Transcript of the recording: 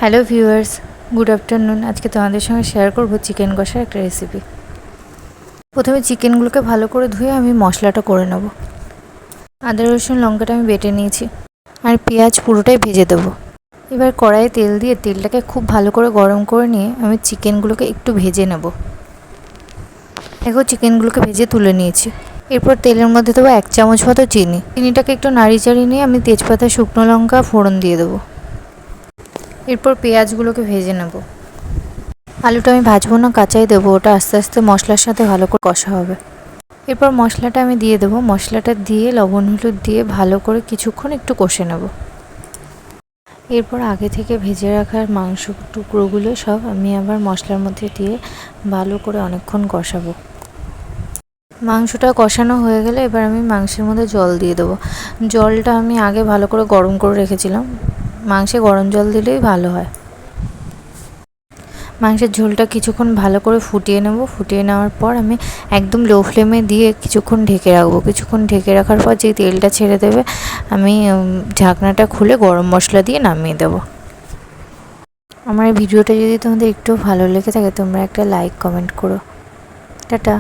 Hello viewers, good afternoon. আজকে তোমাদের সঙ্গে শেয়ার করব চিকেন কষার একটা রেসিপি। প্রথমে চিকেনগুলোকে ভালো করে ধুয়ে আমি মশলাটা করে নেব। আদা রসুন লঙ্কাটা আমি বেটে নিয়েছি, আর পেঁয়াজ পুরোটাই ভেজে দেবো। এবার কড়াইয়ে তেল দিয়ে তেলটাকে খুব ভালো করে গরম করে নিয়ে আমি চিকেনগুলোকে একটু ভেজে নেব। দেখো, চিকেনগুলোকে ভেজে তুলে নিয়েছি। এরপর তেলের মধ্যে দেবো 1 চামচ মতো চিনি। চিনিটাকে একটু নাড়ি চাড়িয়ে নিয়ে আমি তেজপাতা, শুকনো লঙ্কা ফোড়ন দিয়ে দেবো। এরপর পেঁয়াজগুলোকে ভেজে নেব। আলুটা আমি ভাজবো না, কাঁচাই দেবো, ওটা আস্তে আস্তে মশলার সাথে ভালো করে কষা হবে। এরপর মশলাটা আমি দিয়ে দেবো। মশলাটা দিয়ে লবণ হলুদ দিয়ে ভালো করে কিছুক্ষণ একটু কষে নেব। এরপর আগে থেকে ভেজে রাখার মাংস টুকরোগুলো সব আমি আবার মশলার মধ্যে দিয়ে ভালো করে অনেকক্ষণ কষাবো। মাংসটা কষানো হয়ে গেলে এবার আমি মাংসের মধ্যে জল দিয়ে দেবো। জলটা আমি আগে ভালো করে গরম করে রেখেছিলাম। মাংসে গরম জল দিলেই ভালো হয়। মাংসের ঝোলটা কিছুক্ষণ ভালো করে ফুটিয়ে নেব। ফুটিয়ে নেওয়ার পর আমি একদম লো ফ্লেমে দিয়ে কিছুক্ষণ ঢেকে রাখবো। কিছুক্ষণ ঢেকে রাখার পর যে তেলটা ছেড়ে দেবে আমি ঢাকনাটা খুলে গরম মশলা দিয়ে নামিয়ে দেবো। আমার এই ভিডিওটা যদি তোমাদের একটু ভালো লেগে থাকে তোমরা একটা লাইক কমেন্ট করো। টাটা।